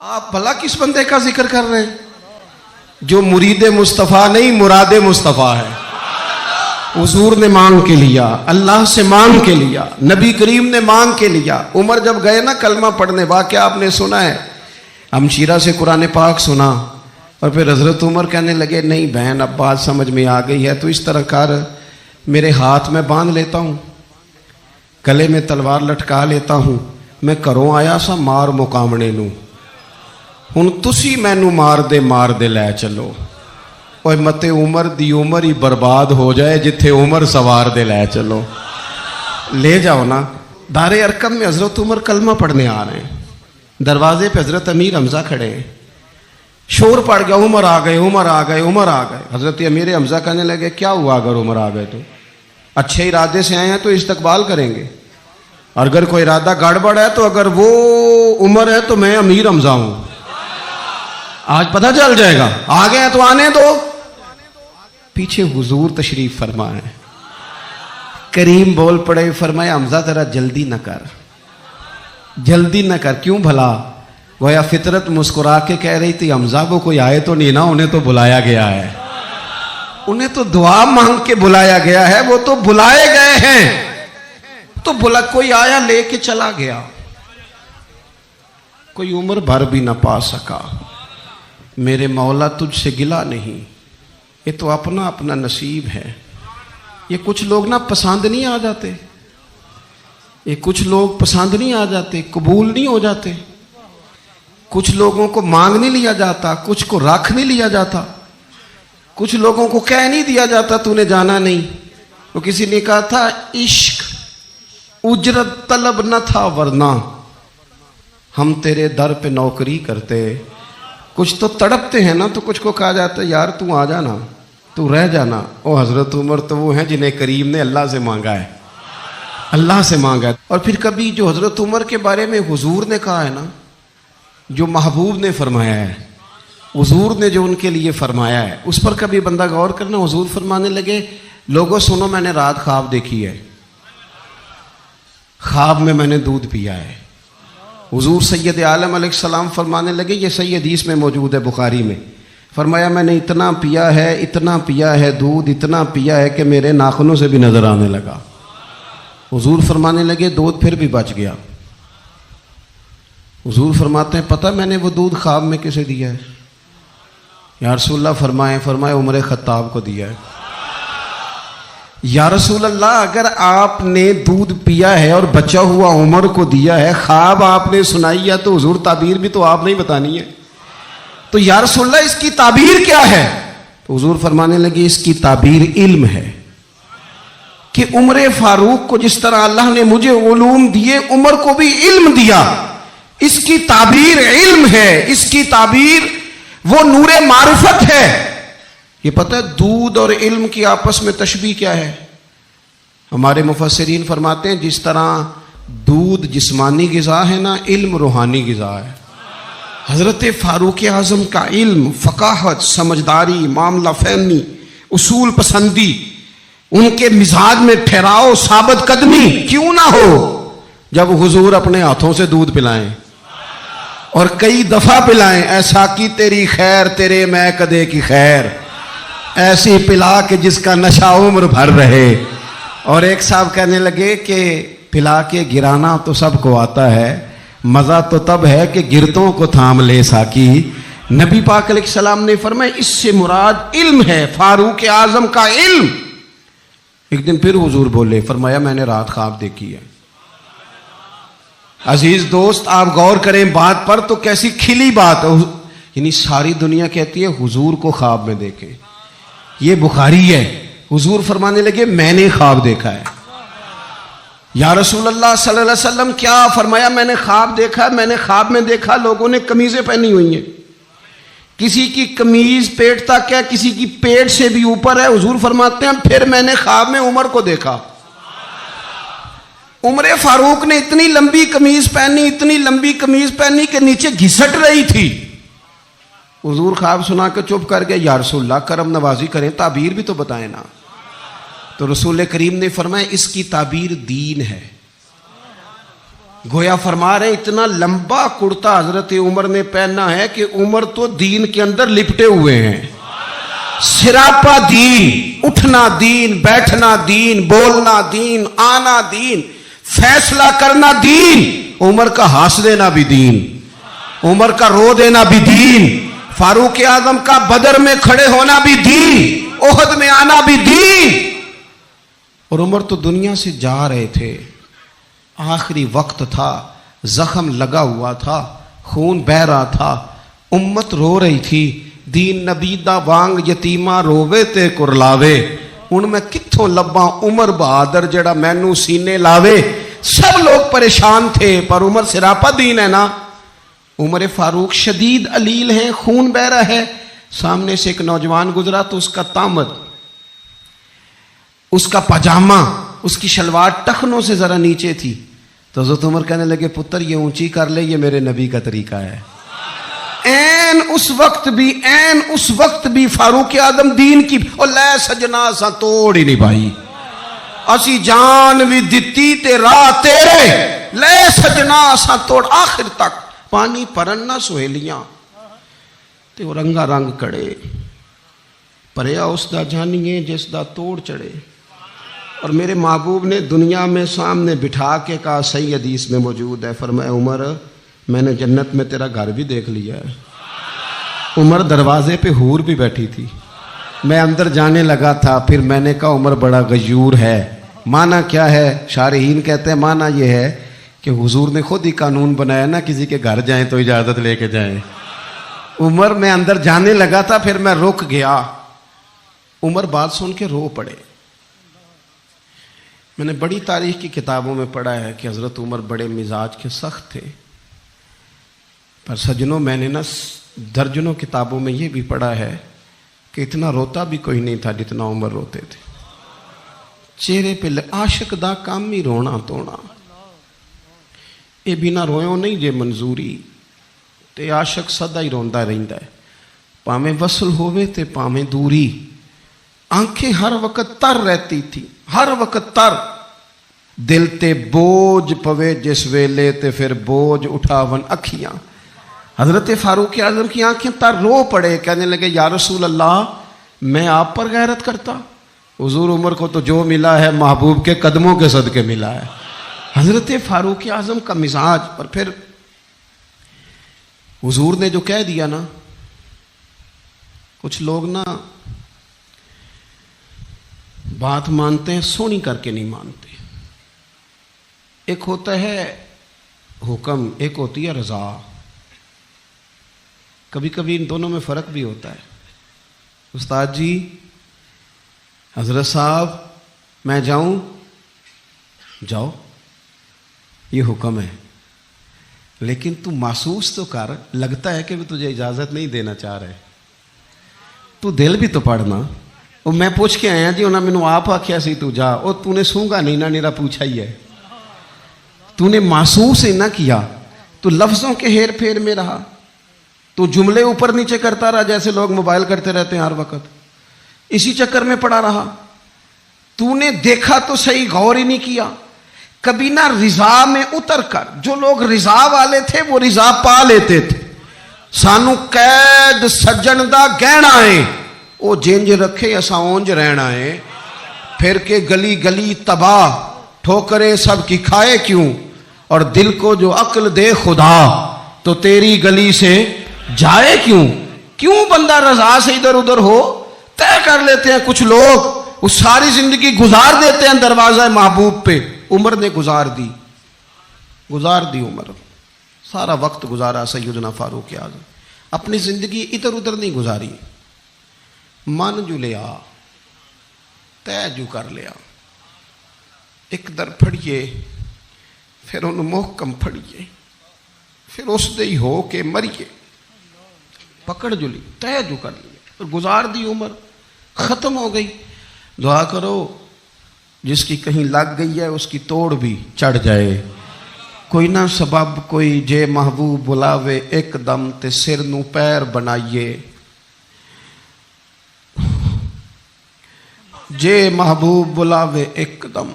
آپ بھلا کس بندے کا ذکر کر رہے ہیں جو مرید مصطفیٰ نہیں مراد مصطفیٰ ہے؟ حضور نے مانگ کے لیا، اللہ سے مانگ کے لیا، نبی کریم نے مانگ کے لیا۔ عمر جب گئے نا کلمہ پڑھنے، واقعہ آپ نے سنا ہے، ہمشیرہ سے قرآن پاک سنا، اور پھر حضرت عمر کہنے لگے نہیں بہن اب بات سمجھ میں آ گئی ہے، تو اس طرح کر، میرے ہاتھ میں باندھ لیتا ہوں، گلے میں تلوار لٹکا لیتا ہوں، میں کروں آیا سا مار مقامنے نوں، ہن تسی مینوں مار دے لے چلو۔ اوے متے عمر دی عمر ہی برباد ہو جائے جتھے عمر سوار دے لے چلو، لے جاؤ نا۔ دار ارقم میں حضرت عمر کلمہ پڑھنے آ رہے ہیں، دروازے پہ حضرت امیر حمزہ کھڑے ہیں، شور پڑ گیا عمر آ گئے عمر آ گئے عمر آ گئے۔ حضرت امیر حمزہ کہنے لگے کیا ہوا اگر عمر آ گئے تو؟ اچھے ارادے سے آئے ہیں تو استقبال کریں گے، اور اگر کوئی ارادہ گڑبڑ ہے تو اگر وہ عمر ہے تو میں امیر حمزہ ہوں، آج پتہ چل جائے گا۔ آ گئے ہیں تو آنے دو۔ پیچھے حضور تشریف فرمائے، کریم بول پڑے، فرمایا حمزہ ذرا جلدی نہ کر، جلدی نہ کر۔ کیوں بھلا؟ گویا فطرت مسکرا کے کہہ رہی تھی حمزہ وہ کوئی آئے تو نہیں نا، انہیں تو بلایا گیا ہے، انہیں تو دعا مانگ کے بلایا گیا ہے، وہ تو بلائے گئے ہیں، تو کوئی آیا لے کے چلا گیا، کوئی عمر بھر بھی نہ پا سکا۔ میرے مولا تجھ سے گلہ نہیں، یہ تو اپنا اپنا نصیب ہے۔ یہ کچھ لوگ نا پسند نہیں آ جاتے، یہ کچھ لوگ پسند نہیں آ جاتے، قبول نہیں ہو جاتے، کچھ لوگوں کو مانگ نہیں لیا جاتا، کچھ کو رکھ نہیں لیا جاتا، کچھ لوگوں کو کہہ نہیں دیا جاتا تو نے جانا نہیں۔ وہ کسی نے کہا تھا عشق اجرت طلب نہ تھا ورنہ ہم تیرے در پہ نوکری کرتے۔ کچھ تو تڑپتے ہیں نا، تو کچھ کو کہا جاتا ہے یار تو آ جانا، تو رہ جانا۔ او حضرت عمر تو وہ ہیں جنہیں کریم نے اللہ سے مانگا ہے، اللہ سے مانگا ہے۔ اور پھر کبھی جو حضرت عمر کے بارے میں حضور نے کہا ہے نا، جو محبوب نے فرمایا ہے، حضور نے جو ان کے لیے فرمایا ہے، اس پر کبھی بندہ غور کرنا۔ حضور فرمانے لگے لوگوں سنو میں نے رات خواب دیکھی ہے، خواب میں نے دودھ پیا ہے۔ حضور سید عالم علیہ السلام فرمانے لگے، یہ صحیح حدیث میں موجود ہے بخاری میں، فرمایا میں نے اتنا پیا ہے دودھ، اتنا پیا ہے کہ میرے ناخنوں سے بھی نظر آنے لگا۔ حضور فرمانے لگے دودھ پھر بھی بچ گیا۔ حضور فرماتے ہیں پتہ میں نے وہ دودھ خواب میں کسے دیا ہے؟ یا رسول اللہ فرمائے عمر خطاب کو دیا ہے۔ یا رسول اللہ اگر آپ نے دودھ پیا ہے اور بچا ہوا عمر کو دیا ہے، خواب آپ نے سنائی ہے، تو حضور تعبیر بھی تو آپ نہیں بتانی ہے، تو یا رسول اللہ اس کی تعبیر کیا ہے؟ تو حضور فرمانے لگے اس کی تعبیر علم ہے، کہ عمر فاروق کو جس طرح اللہ نے مجھے علوم دیے، عمر کو بھی علم دیا، اس کی تعبیر علم ہے، اس کی تعبیر وہ نور معرفت ہے۔ یہ پتہ ہے دودھ اور علم کی آپس میں تشبیہ کیا ہے؟ ہمارے مفسرین فرماتے ہیں جس طرح دودھ جسمانی غذا ہے نا، علم روحانی غذا ہے۔ حضرت فاروق اعظم کا علم، فقاہت، سمجھداری، معاملہ فہمی، اصول پسندی، ان کے مزاج میں ٹھہراؤ، ثابت قدمی کیوں نہ ہو جب حضور اپنے ہاتھوں سے دودھ پلائیں اور کئی دفعہ پلائیں، ایسا کی تیری خیر تیرے میں کدے کی خیر، ایسی پلا کہ جس کا نشہ عمر بھر رہے۔ اور ایک صاحب کہنے لگے کہ پلا کے گرانا تو سب کو آتا ہے، مزہ تو تب ہے کہ گرتوں کو تھام لے ساکی۔ نبی پاک علیہ السلام نے فرمایا اس سے مراد علم ہے، فاروق اعظم کا علم۔ ایک دن پھر حضور بولے، فرمایا میں نے رات خواب دیکھی ہے۔ عزیز دوست آپ غور کریں بات پر، تو کیسی کھلی بات ہے، یعنی ساری دنیا کہتی ہے حضور کو خواب میں دیکھیں، یہ بخاری ہے۔ حضور فرمانے لگے میں نے خواب دیکھا ہے۔ یا رسول اللہ صلی اللہ علیہ وسلم کیا؟ فرمایا میں نے خواب دیکھا، میں نے خواب میں دیکھا لوگوں نے قمیضیں پہنی ہوئی ہیں، کسی کی قمیض پیٹ تک ہے، کسی کی پیٹ سے بھی اوپر ہے۔ حضور فرماتے ہیں پھر میں نے خواب میں عمر کو دیکھا، عمر فاروق نے اتنی لمبی قمیض پہنی، اتنی لمبی قمیض پہنی کہ نیچے گھسٹ رہی تھی۔ حضور خواب سنا کے چپ کر گئے، یا رسول اللہ کرم نوازی کریں، تعبیر بھی تو بتائیں نا۔ تو رسول کریم نے فرمایا اس کی تعبیر دین ہے، گویا فرما رہے اتنا لمبا کرتا حضرت عمر نے پہنا ہے کہ عمر تو دین کے اندر لپٹے ہوئے ہیں. سراپا دین، اٹھنا دین، بیٹھنا دین، بولنا دین، آنا دین، فیصلہ کرنا دین. عمر کا ہنس دینا بھی دین، عمر کا رو دینا بھی دین، فاروق اعظم کا بدر میں کھڑے ہونا بھی دین، احد میں آنا بھی دین. اور عمر تو دنیا سے جا رہے تھے، آخری وقت تھا، زخم لگا ہوا تھا، خون بہہ رہا تھا، امت رو رہی تھی. دین نبی دا وانگ یتیمہ رووے تے کرلاوے، ان میں کتھوں لباں عمر بہادر جڑا مینوں سینے لاوے. سب لوگ پریشان تھے پر عمر سراپا دین ہے نا. عمر فاروق شدید علیل ہیں، خون بہہ رہا ہے. سامنے سے ایک نوجوان گزرا تو اس کا تامد، اس کا پاجامہ، اس کی شلوار ٹخنوں سے ذرا نیچے تھی. تو حضرت عمر کہنے لگے پتر یہ اونچی کر لے، یہ میرے نبی کا طریقہ ہے. اس وقت بھی فاروق اعظم دین کی او لے سجنا سا توڑ ہی نہیں بھائی، اسی جان بھی دتی تے راہ تیرے، لے سجنا سا توڑ. آخر تک پانی پرن نہ سہیلیاں تے وہ رنگا رنگ کڑے، پریا اس دا جانیے جس دا توڑ چڑھے. اور میرے محبوب نے دنیا میں سامنے بٹھا کے کہا، صحیح حدیث میں موجود ہے، فرمایا عمر میں نے جنت میں تیرا گھر بھی دیکھ لیا ہے. عمر دروازے پہ حور بھی بیٹھی تھی، میں اندر جانے لگا تھا، پھر میں نے کہا عمر بڑا غیور ہے. معنی کیا ہے؟ شارحین کہتے ہیں معنی یہ ہے کہ حضور نے خود ہی قانون بنایا نا، کسی کے گھر جائیں تو اجازت لے کے جائیں. عمر میں اندر جانے لگا تھا، پھر میں رک گیا. عمر بات سن کے رو پڑے. میں نے بڑی تاریخ کی کتابوں میں پڑھا ہے کہ حضرت عمر بڑے مزاج کے سخت تھے، پر سجنوں میں نے نا درجنوں کتابوں میں یہ بھی پڑھا ہے کہ اتنا روتا بھی کوئی نہیں تھا جتنا عمر روتے تھے. چہرے پہ عاشق دا کام ہی رونا تونا، یہ بنا رویوں نہیں جے منظوری، تے عاشق سدا ہی روندا رہندا ہے، پاویں وصل ہووے تے پاویں دوری. آنکھیں ہر وقت تر رہتی تھی، ہر وقت تر. دل تے بوجھ پوے جس ویلے تے پھر بوجھ اٹھاون اکھیاں. حضرت فاروق اعظم کی آنکھیں تر، رو پڑے، کہنے لگے یا رسول اللہ میں آپ پر غیرت کرتا. حضور عمر کو تو جو ملا ہے محبوب کے قدموں کے صدقے ملا ہے. حضرت فاروق اعظم کا مزاج. اور پھر حضور نے جو کہہ دیا نا، کچھ لوگ نا بات مانتے ہیں سونی کر کے نہیں مانتے. ایک ہوتا ہے حکم، ایک ہوتی ہے رضا. کبھی کبھی ان دونوں میں فرق بھی ہوتا ہے. استاد جی، حضرت صاحب میں جاؤں؟ جاؤ، یہ حکم ہے، لیکن تو محسوس تو کر، لگتا ہے کہ وہ تجھے اجازت نہیں دینا چاہ رہے، تو دل بھی تو پڑھنا. وہ میں پوچھ کے آیا جی، انہوں نے مینوں آپ آکھیا سی تو جا، اور تو نے سونگا نہیں نا، نیرا پوچھا ہی ہے. تو نے محسوس ہی نہ کیا، تو لفظوں کے ہیر پھیر میں رہا، تو جملے اوپر نیچے کرتا رہا جیسے لوگ موبائل کرتے رہتے ہیں ہر وقت، اسی چکر میں پڑا رہا. تو نے دیکھا تو صحیح، غور ہی نہیں کیا. کبھی نہ رضا میں اتر کر، جو لوگ رضا والے تھے وہ رضا پا لیتے تھے. سانو قید سجن دا گہنا ہے، وہ جنج رکھے اساں اونج رہنا ہے. پھر کے گلی گلی تباہ، ٹھوکرے سب کی کھائے کیوں، اور دل کو جو عقل دے خدا تو تیری گلی سے جائے کیوں. کیوں بندہ رضا سے ادھر ادھر ہو. طے کر لیتے ہیں کچھ لوگ، وہ ساری زندگی گزار دیتے ہیں دروازہ محبوب پہ. عمر نے گزار دی عمر، سارا وقت گزارا سیدنا فاروق اعظم. اپنی زندگی ادھر ادھر نہیں گزاری. من جو لیا، طے جو کر لیا. ایک در پھڑیے، پھر انہوں محکم پھڑیے، پھر اس دے ہی ہو کے مریے. پکڑ جو لی، طے جو کر لیا، پھر گزار دی عمر، ختم ہو گئی. دعا کرو جس کی کہیں لگ گئی ہے اس کی توڑ بھی چڑھ جائے. کوئی نہ سبب کوئی جے محبوب بلاوے ایک دم تے سر نو پیر بنائیے. جے محبوب بلاوے ایک دم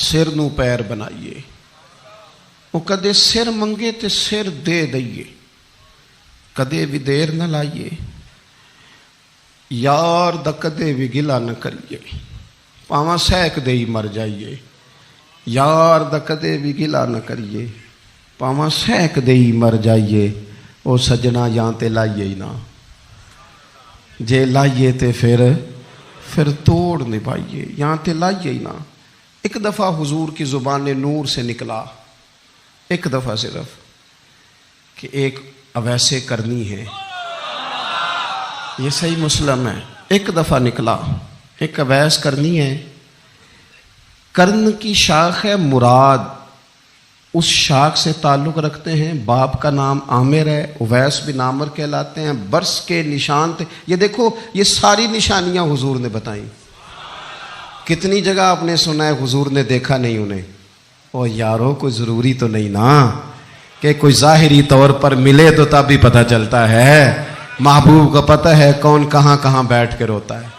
سر نو پیر بنائیے. وہ کدے سر منگے تے سر دے دئیے، کدے بھی دیر نہ لائیے، یار دا کدے بھی گلا نہ کریے، پاواں سیک دے ہی مر جائیے، یار دا کدے بھی گلا نہ کریے، پاواں سیک دے ہی مر جائیے، او سجنا یہاں تے لائیے ہی نہ، جے لائیے تے پھر توڑ نبھائیے، یہاں تے لائیے ہی نہ۔ ایک دفعہ حضور کی زبان نور سے نکلا، ایک دفعہ صرف، کہ ایک اویسے کرنی ہے، یہ صحیح مسلم ہے، ایک دفعہ نکلا، ایک اویس کرنی ہے۔ کرن کی شاخ ہے مراد، اس شاخ سے تعلق رکھتے ہیں، باپ کا نام عامر ہے، اویس بن عامر کہلاتے ہیں، برس کے نشان تھے۔ یہ دیکھو یہ ساری نشانیاں حضور نے بتائیں۔ کتنی جگہ آپ نے سنا ہے حضور نے دیکھا نہیں انہیں؟ او یارو کوئی ضروری تو نہیں نا کہ کوئی ظاہری طور پر ملے تو تب بھی پتہ چلتا ہے، محبوب کو پتہ ہے کون کہاں کہاں بیٹھ کے روتا ہے۔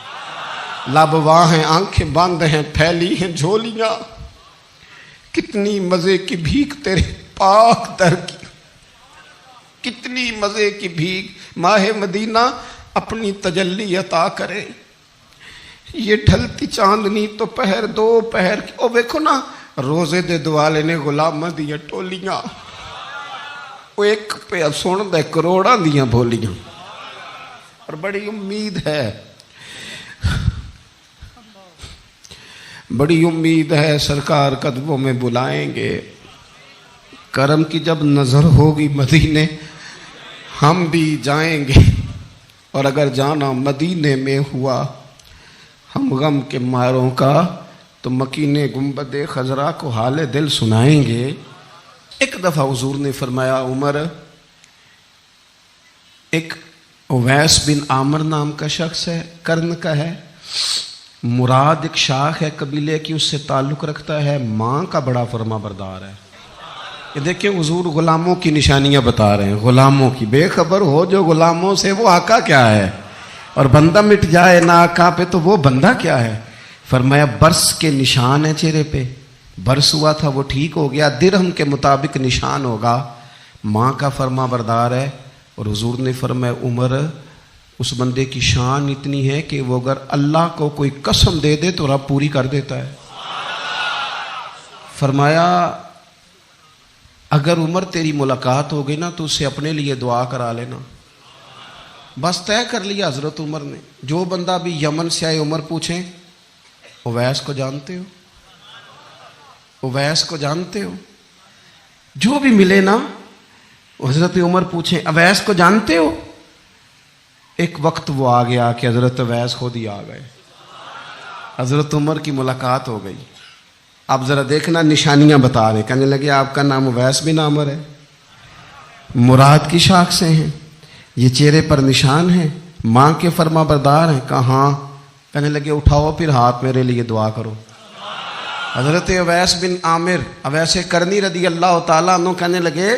لب واہ ہیں، آنکھیں بند ہیں، پھیلی ہیں جھولیاں، کتنی مزے کی بھیک تیرے پاک در کی، کتنی مزے کی بھیک ماہ مدینہ اپنی تجلی عطا کرے۔ یہ ڈھلتی چاندنی تو پہر دو پہر کی، او دیکھو نا روزے دے دوالے نے غلامہ دیا ٹولیاں، وہ ایک پہ سن دے کروڑاں دیاں بولیاں، اور بڑی امید ہے، بڑی امید ہے سرکار قدموں میں بلائیں گے۔ کرم کی جب نظر ہوگی مدینے ہم بھی جائیں گے، اور اگر جانا مدینے میں ہوا ہم غم کے ماروں کا تو مکینے گنبد خضرا کو حال دل سنائیں گے۔ ایک دفعہ حضور نے فرمایا عمر، ایک اویس بن عامر نام کا شخص ہے، کرن کا ہے، مراد ایک شاخ ہے قبیلے کی، اس سے تعلق رکھتا ہے، ماں کا بڑا فرما بردار ہے۔ یہ دیکھیں حضور غلاموں کی نشانیاں بتا رہے ہیں، غلاموں کی، بے خبر ہو جو غلاموں سے وہ آقا کیا ہے، اور بندہ مٹ جائے نہ آقا پہ تو وہ بندہ کیا ہے۔ فرمایا برس کے نشان ہے چہرے پہ، برس ہوا تھا وہ ٹھیک ہو گیا، درہم کے مطابق نشان ہوگا، ماں کا فرما بردار ہے۔ اور حضور نے فرمایا عمر، اس بندے کی شان اتنی ہے کہ وہ اگر اللہ کو کوئی قسم دے دے تو رب پوری کر دیتا ہے۔ فرمایا اگر عمر تیری ملاقات ہو گئی نا تو اسے اپنے لیے دعا کرا لینا۔ بس طے کر لیا حضرت عمر نے، جو بندہ بھی یمن سے آئے عمر پوچھیں اویس کو جانتے ہو، اویس کو جانتے ہو، جو بھی ملے نا حضرت عمر پوچھیں اویس کو جانتے ہو۔ ایک وقت وہ آ گیا کہ حضرت اویس خود ہی آ گئے، حضرت عمر کی ملاقات ہو گئی۔ اب ذرا دیکھنا نشانیاں بتا رہے، کہنے لگے آپ کا نام اویس بن عامر ہے، مراد کی شاخ سے ہیں، یہ چہرے پر نشان ہیں، ماں کے فرما بردار ہیں۔ کہاں؟ کہنے لگے اٹھاؤ پھر ہاتھ میرے لیے دعا کرو۔ حضرت اویس بن عامر اویس کرنی رضی اللہ تعالیٰ عنہ کہنے لگے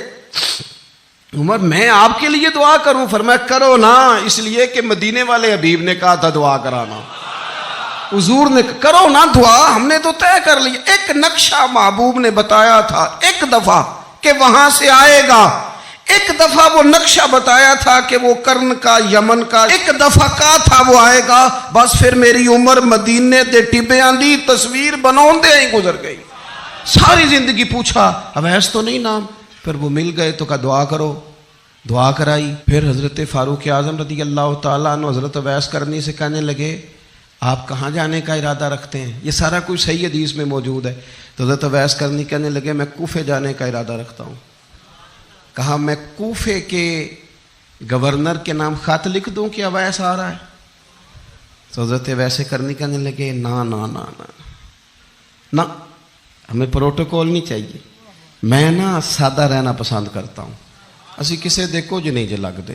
عمر میں آپ کے لیے دعا کروں؟ فرمایا کرو نا، اس لیے کہ مدینے والے حبیب نے کہا تھا دعا کرانا، حضور نے کرو نا دعا، ہم نے تو طے کر لی۔ ایک نقشہ محبوب نے بتایا تھا ایک دفعہ کہ وہاں سے آئے گا، ایک دفعہ وہ نقشہ بتایا تھا کہ وہ کرن کا یمن کا، ایک دفعہ کہا تھا وہ آئے گا، بس پھر میری عمر مدینے دے ٹبے آندی تصویر بناؤں دے ہی گزر گئی۔ ساری زندگی پوچھا اویس تو نہیں نام، پھر وہ مل گئے تو کہا دعا کرو، دعا کرائی۔ پھر حضرت فاروق اعظم رضی اللہ تعالیٰ عنہ حضرت اویس کرنی سے کہنے لگے آپ کہاں جانے کا ارادہ رکھتے ہیں؟ یہ سارا کچھ صحیح حدیث میں موجود ہے۔ تو حضرت اویس کرنی کہنے لگے میں کوفے جانے کا ارادہ رکھتا ہوں۔ کہا میں کوفے کے گورنر کے نام خط لکھ دوں کہ اویس آ رہا ہے؟ تو حضرت اویس کرنی کہنے لگے نا نا نا نا نا، ہمیں پروٹوکول نہیں چاہیے، میں نا سادہ رہنا پسند کرتا ہوں، اسی کسے دیکھو جو نہیں جے لگ دے،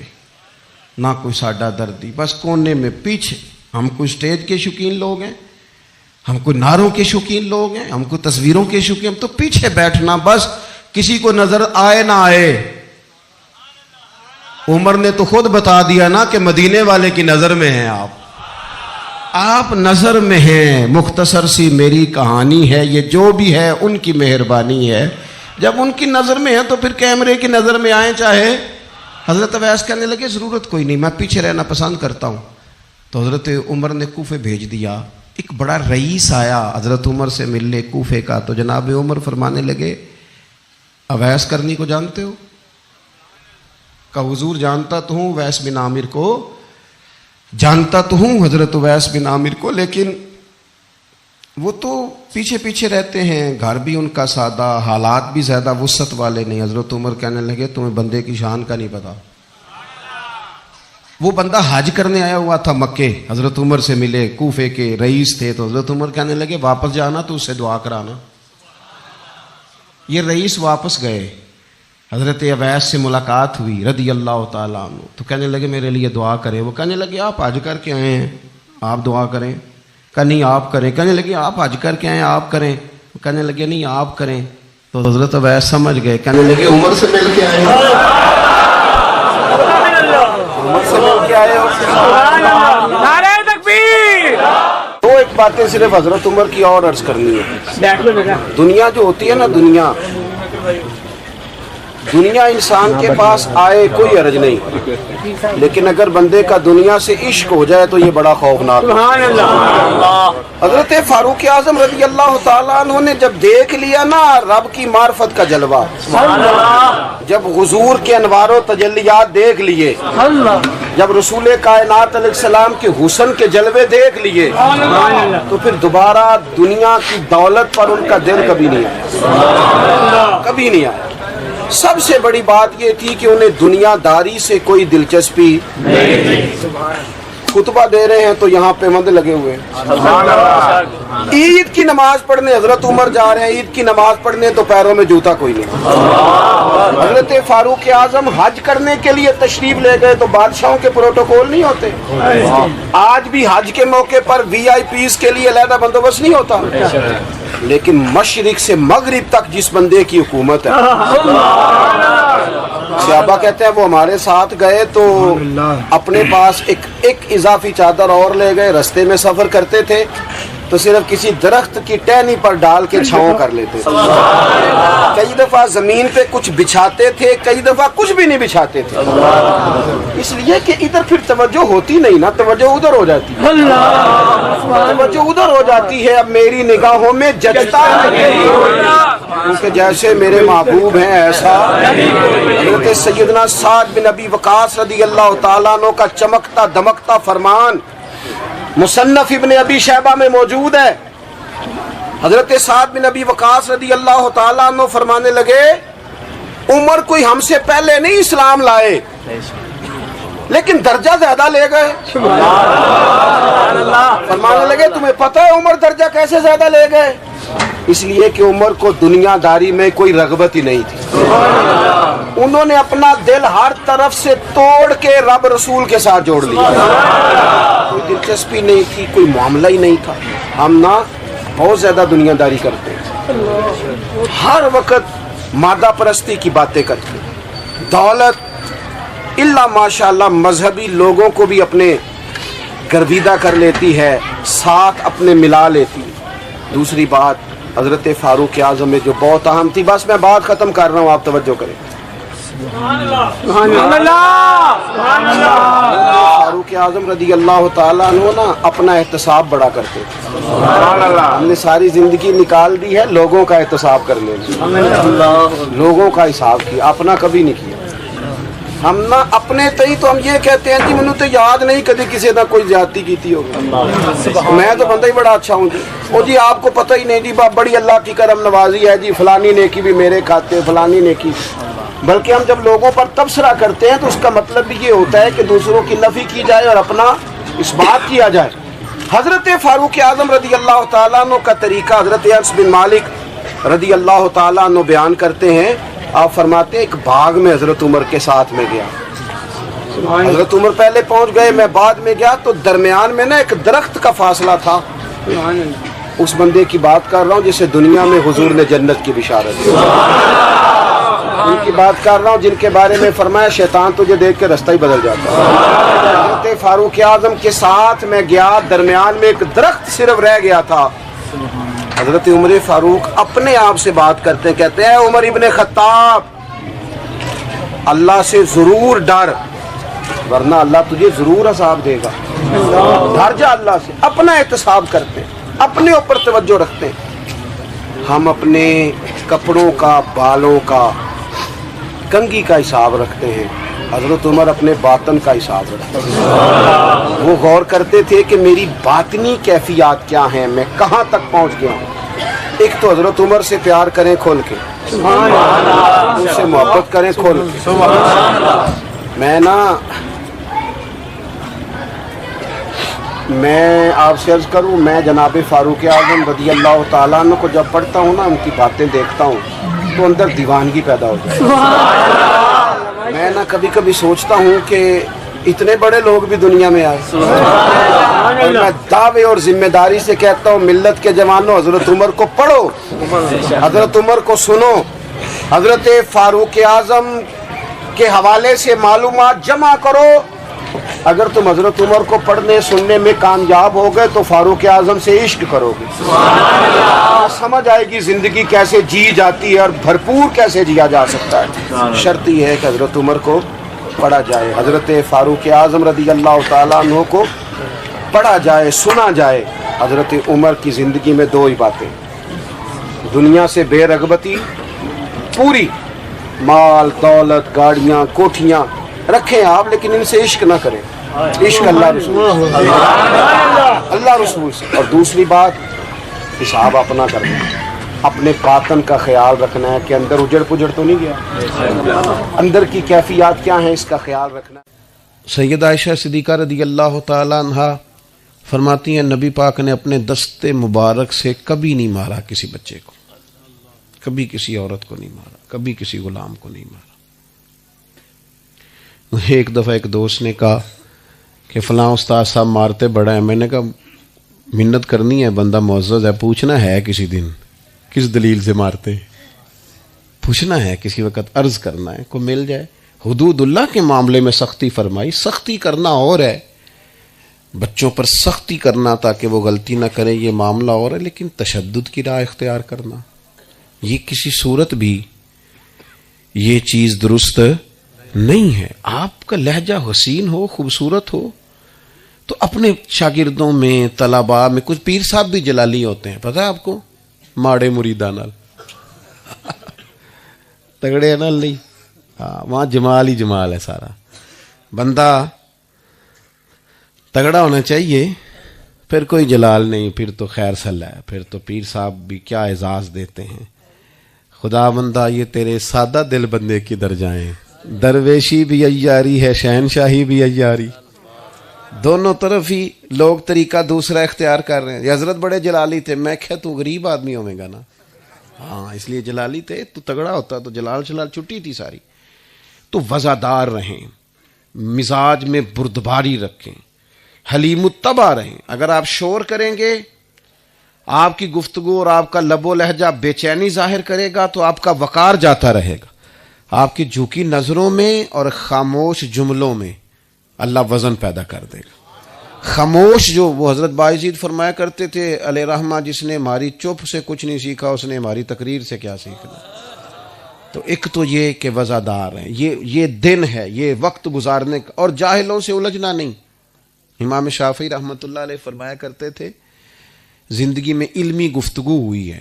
نہ کوئی ساڈا دردی، بس کونے میں پیچھے، ہم کوئی سٹیج کے شوقین لوگ ہیں، ہم کوئی نعروں کے شوقین لوگ ہیں، ہم کوئی تصویروں کے شوقین، ہم تو پیچھے بیٹھنا، بس کسی کو نظر آئے نہ آئے۔ عمر نے تو خود بتا دیا نا کہ مدینے والے کی نظر میں ہیں آپ نظر میں ہیں۔ مختصر سی میری کہانی ہے، یہ جو بھی ہے ان کی مہربانی ہے، جب ان کی نظر میں ہے تو پھر کیمرے کی نظر میں آئیں چاہے. حضرت اویس کہنے لگے ضرورت کوئی نہیں, میں پیچھے رہنا پسند کرتا ہوں. تو حضرت عمر نے کوفے بھیج دیا. ایک بڑا رئیس آیا حضرت عمر سے ملنے کوفے کا. تو جناب عمر فرمانے لگے اویس کرنی کو جانتے ہو؟ کہ حضور جانتا تو ہوں, اویس بن عامر کو جانتا تو ہوں, حضرت اویس بن عامر کو, لیکن وہ تو پیچھے پیچھے رہتے ہیں, گھر بھی ان کا سادہ, حالات بھی زیادہ وسعت والے نہیں. حضرت عمر کہنے لگے تمہیں بندے کی شان کا نہیں پتا. وہ بندہ حج کرنے آیا ہوا تھا مکے, حضرت عمر سے ملے, کوفے کے رئیس تھے. تو حضرت عمر کہنے لگے واپس جانا تو اس سے دعا کرانا. یہ رئیس واپس گئے, حضرت اویس سے ملاقات ہوئی رضی اللہ تعالیٰ عنہ. تو کہنے لگے میرے لیے دعا کریں. وہ کہنے لگے آپ حج کر کے آئے ہیں, آپ دعا کریں. کہ نہیں آپ کریں. کہنے لگے آپ حج کر کے آئے ہیں, آپ کریں. کہنے لگے نہیں آپ کریں. تو حضرت اویس سمجھ گئے, کہنے لگے عمر سے مل کے آئے ہیں, عمر سے مل کے آئے ہو. نعرہ تکبیر. دو ایک باتیں صرف حضرت عمر کی اور عرض کرنی ہے. دنیا جو ہوتی ہے نا, دنیا انسان کے پاس آئے کوئی حرج نہیں, لیکن اگر بندے کا دنیا سے عشق ہو جائے تو یہ بڑا خوفناک. حضرت فاروق اعظم رضی اللہ تعالیٰ عنہ نے جب دیکھ لیا نا رب کی معرفت کا جلوہ, جب حضور کے انوار و تجلیات دیکھ لیے, جب رسول کائنات علیہ السلام کے حسن کے جلوے دیکھ لیے, تو پھر دوبارہ دنیا کی دولت پر ان کا دل کبھی نہیں آیا, کبھی نہیں آیا. سب سے بڑی بات یہ تھی کہ انہیں دنیا داری سے کوئی دلچسپی نہیں. خطبہ دے رہے ہیں تو یہاں پہ مند لگے ہوئے. عید کی نماز پڑھنے حضرت عمر جا رہے ہیں, عید کی نماز پڑھنے تو پیروں میں جوتا کوئی نہیں. حضرت فاروق اعظم حج کرنے کے لیے تشریف لے گئے تو بادشاہوں کے پروٹوکول نہیں ہوتے. آج بھی حج کے موقع پر وی آئی پیز کے لیے علیحدہ بندوبست نہیں ہوتا, لیکن مشرق سے مغرب تک جس بندے کی حکومت ہے, صحابہ کہتے ہیں وہ ہمارے ساتھ گئے تو اپنے پاس ایک اضافی چادر اور لے گئے. رستے میں سفر کرتے تھے تو صرف کسی درخت کی ٹہنی پر ڈال کے چھاؤں کر لیتے تھے. کئی دفعہ زمین پہ کچھ بچھاتے تھے, کئی دفعہ کچھ بھی نہیں بچھاتے تھے, اس لیے کہ ادھر پھر توجہ ہوتی نہیں نا, توجہ ادھر ہو جاتی ہے, توجہ ادھر ہو جاتی ہے. اب میری نگاہوں میں جچتا ہے کیونکہ جیسے میرے محبوب ہیں ایسا. حضرت سیدنا سعد بن ابی وقاص رضی اللہ تعالیٰ عنہ کا چمکتا دمکتا فرمان مصنف ابن ابی شیبہ میں موجود ہے. حضرت سعد بن ابی وقاص رضی اللہ تعالیٰ عنہ فرمانے لگے عمر کوئی ہم سے پہلے نہیں اسلام لائے, لیکن درجہ زیادہ لے گئے. فرمانے لگے تمہیں پتہ ہے عمر درجہ کیسے زیادہ لے گئے؟ اس لیے کہ عمر کو دنیا داری میں کوئی رغبت ہی نہیں تھی. انہوں نے اپنا دل ہر طرف سے توڑ کے رب رسول کے ساتھ جوڑ لیا. کوئی دلچسپی نہیں تھی, کوئی معاملہ ہی نہیں تھا. ہم نا بہت زیادہ دنیا داری کرتے ہیں, ہر وقت مادہ پرستی کی باتیں کرتے ہیں, دولت الا ماشاءاللہ مذہبی لوگوں کو بھی اپنے گرویدہ کر لیتی ہے, ساتھ اپنے ملا لیتی ہے. دوسری بات حضرت فاروق اعظم میں جو بہت اہم تھی, بس میں بات ختم کر رہا ہوں, آپ توجہ کریں. فاروق اعظم رضی اللہ تعالیٰ عنہ نا اپنا احتساب بڑا کرتے تھے. ہم نے ساری زندگی نکال دی ہے لوگوں کا احتساب کرنے میں, لوگوں کا حساب کیا, اپنا کبھی نہیں کیا. ہم نا اپنے تئی تو ہم یہ کہتے ہیں کہ مجھے تو یاد نہیں کبھی کسی نے کوئی زیادتی کی تھی ہوگی, میں تو بندہ ہی بڑا اچھا ہوں جی. او جی آپ کو پتہ ہی نہیں جی, بڑی اللہ کی کرم نوازی ہے جی, فلانی نیکی بھی میرے کھاتے, فلانی نیکی. بلکہ ہم جب لوگوں پر تبصرہ کرتے ہیں تو اس کا مطلب بھی یہ ہوتا ہے کہ دوسروں کی نفی کی جائے اور اپنا اس بات کیا جائے. حضرت فاروق اعظم رضی اللہ تعالیٰ عنہ کا طریقہ حضرت انس بن مالک رضی اللہ تعالیٰ عنہ بیان کرتے ہیں. آپ فرماتے ہیں ایک باغ میں حضرت عمر کے ساتھ میں گیا. حضرت عمر پہلے پہنچ گئے, میں بعد میں گیا, تو درمیان میں نا ایک درخت کا فاصلہ تھا. اس بندے کی بات کر رہا ہوں جسے دنیا میں حضور نے جنت کی بشارت دی. ان کی بات کر رہا ہوں جن کے بارے میں فرمایا شیطان تجھے دیکھ کے رستہ ہی بدل جاتا ہے. حضرت فاروق اعظم کے ساتھ میں گیا, درمیان میں ایک درخت صرف رہ گیا تھا. حضرت عمر فاروق اپنے آپ سے بات کرتے ہیں, کہتے ہیں عمر ابن خطاب اللہ سے ضرور ڈر, ورنہ اللہ تجھے ضرور عذاب دے گا. ڈر جا اللہ سے. اپنا احتساب کرتے ہیں, اپنے اوپر توجہ رکھتے ہیں. ہم اپنے کپڑوں کا, بالوں کا, کنگھی کا حساب رکھتے ہیں. حضرت عمر اپنے باطن کا حساب رکھتے ہیں. وہ غور کرتے تھے کہ میری باطنی کیفیات کیا ہیں, میں کہاں تک پہنچ گیا ہوں. ایک تو حضرت عمر سے پیار کریں کھول کے, ان سے محبت کریں کھول کے. میں آپ سے عرض کروں, میں جناب فاروق اعظم رضی اللہ تعالیٰ عنہ کو جب پڑھتا ہوں نا, ان کی باتیں دیکھتا ہوں تو اندر دیوانگی پیدا ہو جاتی ہے. میں کبھی کبھی سوچتا ہوں کہ اتنے بڑے لوگ بھی دنیا میں آئے, اور میں دعوے اور ذمہ داری سے کہتا ہوں ملت کے جوانوں, حضرت عمر کو پڑھو, حضرت عمر کو سنو, حضرت فاروق اعظم کے حوالے سے معلومات جمع کرو. اگر تم حضرت عمر کو پڑھنے سننے میں کامیاب ہو گئے تو فاروق اعظم سے عشق کرو گے, سمجھ آئے گی زندگی کیسے جی جاتی ہے اور بھرپور کیسے جیا جا سکتا ہے. شرط یہ ہے کہ حضرت عمر کو پڑھا جائے, حضرت فاروق اعظم رضی اللہ تعالیٰ عنہ کو پڑھا جائے, سنا جائے. حضرت عمر کی زندگی میں دو ہی باتیں, دنیا سے بے رغبتی پوری, مال دولت گاڑیاں کوٹھیاں رکھیں آپ, لیکن ان سے عشق نہ کریں. عشق اللہ رسول سے. اور دوسری بات, حساب اپنا کرنا, اپنے باطن کا خیال رکھنا ہے کہ اندر اجڑ پجڑ تو نہیں گیا, اندر کی کیفیات کیا ہیں اس کا خیال رکھنا. سیدہ عائشہ صدیقہ رضی اللہ تعالی عنہا فرماتی ہیں نبی پاک نے اپنے دست مبارک سے کبھی نہیں مارا کسی بچے کو, کبھی کسی عورت کو نہیں مارا, کبھی کسی غلام کو نہیں مارا. ایک دفعہ ایک دوست نے کہا کہ فلاں استاد صاحب مارتے بڑا ہیں. میں نے کہا منت کرنی ہے, بندہ معزز ہے, پوچھنا ہے کسی دن کس دلیل سے مارتے ہیں, پوچھنا ہے کسی وقت, عرض کرنا ہے, کو مل جائے. حدود اللہ کے معاملے میں سختی فرمائی, سختی کرنا اور ہے, بچوں پر سختی کرنا تاکہ وہ غلطی نہ کریں یہ معاملہ اور ہے, لیکن تشدد کی راہ اختیار کرنا یہ کسی صورت بھی یہ چیز درست نہیں ہے. آپ کا لہجہ حسین ہو, خوبصورت ہو, تو اپنے شاگردوں میں طلباء میں, کچھ پیر صاحب بھی جلالی ہوتے ہیں, پتہ ہے آپ کو, ماڑے مریداں نال تگڑے نال نہیں, ہاں وہاں جمال ہی جمال ہے. سارا بندہ تگڑا ہونا چاہیے, پھر کوئی جلال نہیں, پھر تو خیر صلاح ہے, پھر تو پیر صاحب بھی کیا اعزاز دیتے ہیں. خدا بندہ یہ تیرے سادہ دل بندے کدھر جائیں, درویشی بھی عیاری ہے, شہنشاہی بھی عیاری, دونوں طرف ہی لوگ طریقہ دوسرا اختیار کر رہے ہیں. یہ حضرت بڑے جلالی تھے, میں کہ تو غریب آدمی ہوئے گا نا, ہاں اس لیے جلالی تھے, تو تگڑا ہوتا تو جلال شلال چھٹی تھی ساری. تو وزادار رہیں, مزاج میں بردباری رکھیں, حلیم الطبع رہیں. اگر آپ شور کریں گے, آپ کی گفتگو اور آپ کا لب و لہجہ بے چینی ظاہر کرے گا تو آپ کا وقار جاتا رہے گا. آپ کی جھکی نظروں میں اور خاموش جملوں میں اللہ وزن پیدا کر دے گا. خاموش جو وہ حضرت باعزید فرمایا کرتے تھے علیہ رحمہ, جس نے ہماری چپ سے کچھ نہیں سیکھا اس نے ہماری تقریر سے کیا سیکھنا. تو ایک تو یہ کہ وزادار ہیں, یہ دن ہے, یہ وقت گزارنے کا, اور جاہلوں سے الجھنا نہیں. امام شافعی رحمۃ اللہ علیہ فرمایا کرتے تھے زندگی میں علمی گفتگو ہوئی ہے,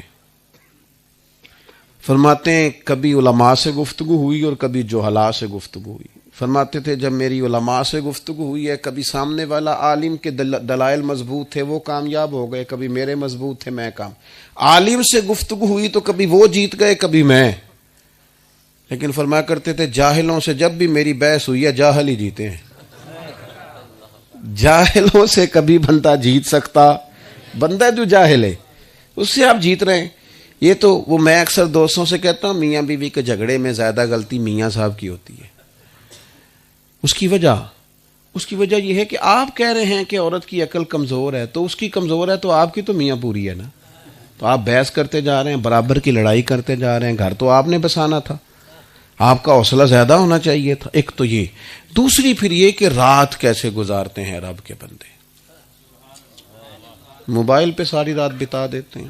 فرماتے ہیں کبھی علماء سے گفتگو ہوئی اور کبھی جہلاء سے گفتگو ہوئی. فرماتے تھے جب میری علماء سے گفتگو ہوئی ہے, کبھی سامنے والا عالم کے دلائل مضبوط تھے وہ کامیاب ہو گئے, کبھی میرے مضبوط تھے میں کام. عالم سے گفتگو ہوئی تو کبھی وہ جیت گئے کبھی میں. لیکن فرمایا کرتے تھے جاہلوں سے جب بھی میری بحث ہوئی ہے جاہل ہی جیتے ہیں. جاہلوں سے کبھی بندہ جیت سکتا, بندہ جو جاہل ہے اس سے آپ جیت رہے ہیں. یہ تو وہ میں اکثر دوستوں سے کہتا ہوں میاں بیوی کے جھگڑے میں زیادہ غلطی میاں صاحب کی ہوتی ہے. اس کی وجہ یہ ہے کہ آپ کہہ رہے ہیں کہ عورت کی عقل کمزور ہے, تو اس کی کمزور ہے تو آپ کی تو میاں پوری ہے نا. تو آپ بحث کرتے جا رہے ہیں, برابر کی لڑائی کرتے جا رہے ہیں. گھر تو آپ نے بسانا تھا, آپ کا حوصلہ زیادہ ہونا چاہیے تھا. ایک تو یہ. دوسری پھر یہ کہ رات کیسے گزارتے ہیں رب کے بندے, موبائل پہ ساری رات بتا دیتے ہیں,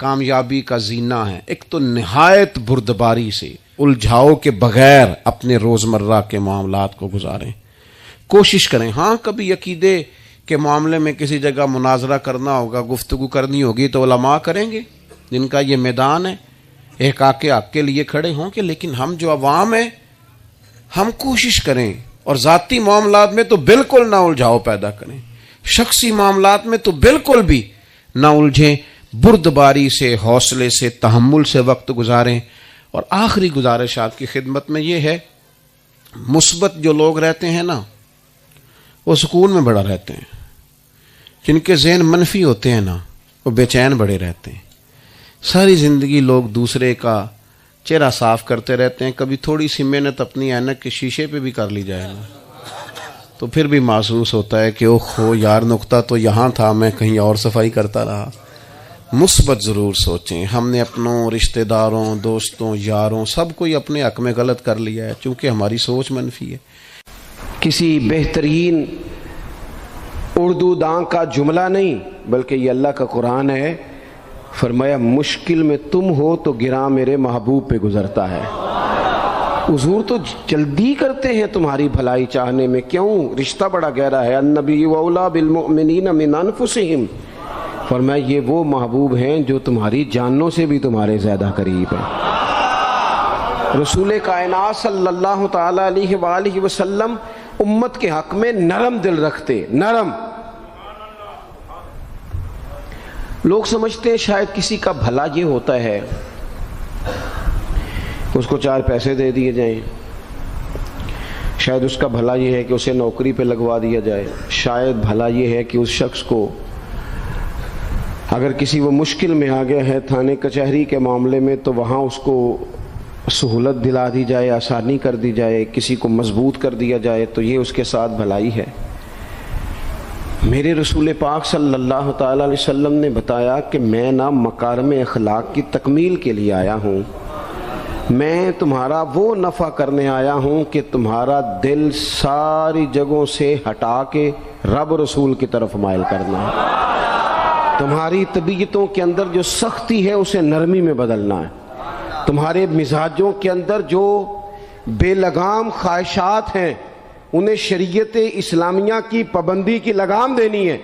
کامیابی کا زینہ ہے، ایک تو نہایت بردباری سے الجھاؤ کے بغیر اپنے روزمرہ کے معاملات کو گزاریں، کوشش کریں۔ ہاں کبھی عقیدے کے معاملے میں کسی جگہ مناظرہ کرنا ہوگا، گفتگو کرنی ہوگی تو علماء کریں گے جن کا یہ میدان ہے، ایک آ کے حق کے لیے کھڑے ہوں گے، لیکن ہم جو عوام ہیں ہم کوشش کریں، اور ذاتی معاملات میں تو بالکل نہ الجھاؤ پیدا کریں، شخصی معاملات میں تو بالکل بھی نہ الجھیں، بردباری سے، حوصلے سے، تحمل سے وقت گزاریں۔ اور آخری گزارش آپ کی خدمت میں یہ ہے، مثبت جو لوگ رہتے ہیں نا وہ سکون میں بڑا رہتے ہیں، جن کے ذہن منفی ہوتے ہیں نا وہ بے چین بڑے رہتے ہیں۔ ساری زندگی لوگ دوسرے کا چہرہ صاف کرتے رہتے ہیں، کبھی تھوڑی سی محنت اپنی اینک کے شیشے پہ بھی کر لی جائے نا تو پھر بھی محسوس ہوتا ہے کہ اوہ یار نقطہ تو یہاں تھا، میں کہیں اور صفائی کرتا رہا۔ مثبت ضرور سوچیں، ہم نے اپنوں رشتہ داروں، دوستوں، یاروں سب کوئی اپنے حق میں غلط کر لیا ہے چونکہ ہماری سوچ منفی ہے۔ کسی بہترین اردو داں کا جملہ نہیں بلکہ یہ اللہ کا قرآن ہے، فرمایا مشکل میں تم ہو تو گراں میرے محبوب پہ گزرتا ہے۔ حضور تو جلدی کرتے ہیں تمہاری بھلائی چاہنے میں، کیوں؟ رشتہ بڑا گہرا ہے، النبی اولیٰ بالمؤمنین من انفسہم، فرمایا یہ وہ محبوب ہیں جو تمہاری جانوں سے بھی تمہارے زیادہ قریب ہیں۔ رسول کائنات صلی اللہ تعالی علیہ وآلہ وسلم امت کے حق میں نرم دل رکھتے، نرم۔ لوگ سمجھتے ہیں شاید کسی کا بھلا یہ ہوتا ہے اس کو 4 پیسے دے دیے جائیں، شاید اس کا بھلا یہ ہے کہ اسے نوکری پہ لگوا دیا جائے، شاید بھلا یہ ہے کہ اس شخص کو اگر کسی وہ مشکل میں آ گیا ہے تھانے کچہری کے معاملے میں تو وہاں اس کو سہولت دلا دی جائے، آسانی کر دی جائے، کسی کو مضبوط کر دیا جائے، تو یہ اس کے ساتھ بھلائی ہے۔ میرے رسول پاک صلی اللہ تعالی علیہ وسلم نے بتایا کہ میں نہ مکارم اخلاق کی تکمیل کے لیے آیا ہوں، میں تمہارا وہ نفع کرنے آیا ہوں کہ تمہارا دل ساری جگہوں سے ہٹا کے رب رسول کی طرف مائل کرنا ہے، تمہاری طبیعتوں کے اندر جو سختی ہے اسے نرمی میں بدلنا ہے، تمہارے مزاجوں کے اندر جو بے لگام خواہشات ہیں انہیں شریعت اسلامیہ کی پابندی کی لگام دینی ہے۔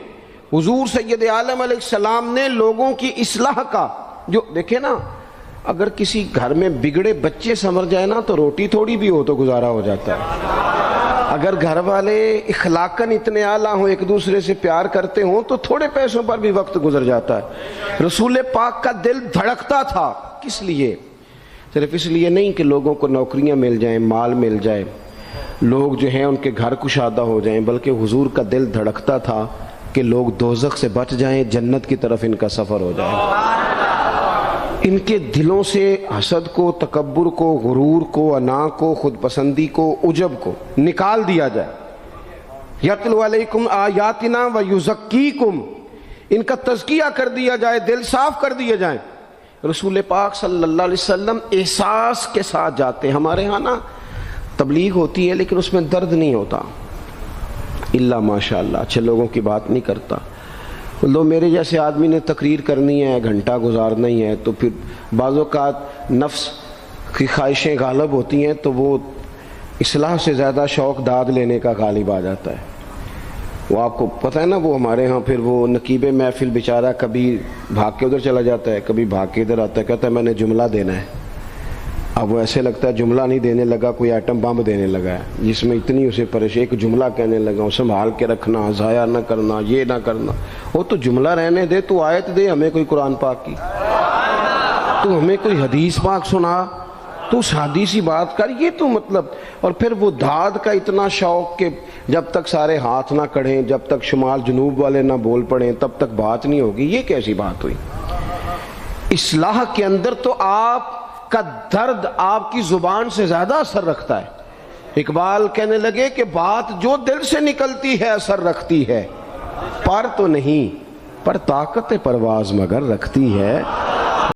حضور سید عالم علیہ السلام نے لوگوں کی اصلاح کا جو دیکھیں نا، اگر کسی گھر میں بگڑے بچے سنور جائے نا تو روٹی تھوڑی بھی ہو تو گزارا ہو جاتا ہے، اگر گھر والے اخلاقاً اتنے اعلیٰ ہوں، ایک دوسرے سے پیار کرتے ہوں تو تھوڑے پیسوں پر بھی وقت گزر جاتا ہے۔ رسول پاک کا دل دھڑکتا تھا، کس لیے؟ صرف اس لیے نہیں کہ لوگوں کو نوکریاں مل جائیں، مال مل جائے، لوگ جو ہیں ان کے گھر کشادہ ہو جائیں، بلکہ حضور کا دل دھڑکتا تھا کہ لوگ دوزخ سے بچ جائیں، جنت کی طرف ان کا سفر ہو جائے، ان کے دلوں سے حسد کو، تکبر کو، غرور کو، انا کو، خود پسندی کو، عجب کو نکال دیا جائے۔ یتلو علیکم آیاتنا ویزکیکم، ان کا تزکیہ کر دیا جائے، دل صاف کر دیے جائیں۔ رسول پاک صلی اللہ علیہ وسلم احساس کے ساتھ جاتے ہیں۔ ہمارے ہاں نا تبلیغ ہوتی ہے لیکن اس میں درد نہیں ہوتا، الا ماشاء اللہ، اچھے لوگوں کی بات نہیں کرتا۔ لو میرے جیسے آدمی نے تقریر کرنی ہے، گھنٹہ گزارنا ہی ہے، تو پھر بعض اوقات نفس کی خواہشیں غالب ہوتی ہیں تو وہ اصلاح سے زیادہ شوق داد لینے کا غالب آ جاتا ہے۔ وہ آپ کو پتہ ہے نا، وہ ہمارے ہاں پھر وہ نقیب محفل بیچارہ کبھی بھاگ کے ادھر چلا جاتا ہے، کبھی بھاگ کے ادھر آتا ہے، کہتا ہے میں نے جملہ دینا ہے۔ اب وہ ایسے لگتا ہے جملہ نہیں دینے لگا، کوئی ایٹم بم دینے لگا ہے، جس میں اتنی اسے پریشانی، ایک جملہ کہنے لگا ہوں، سنبھال کے رکھنا، ضائع نہ کرنا، یہ نہ کرنا۔ وہ تو جملہ رہنے دے، تو آیت دے ہمیں کوئی قرآن پاک کی، تو ہمیں کوئی حدیث پاک سنا، تو سادی سی بات کر، یہ تو مطلب۔ اور پھر وہ داد کا اتنا شوق کہ جب تک سارے ہاتھ نہ کڑھیں، جب تک شمال جنوب والے نہ بول پڑیں، تب تک بات نہیں ہوگی۔ یہ کیسی بات ہوئی؟ اصلاح کے اندر تو آپ کا درد آپ کی زبان سے زیادہ اثر رکھتا ہے۔ اقبال کہنے لگے کہ بات جو دل سے نکلتی ہے اثر رکھتی ہے، پر تو نہیں، پر طاقت پرواز مگر رکھتی ہے۔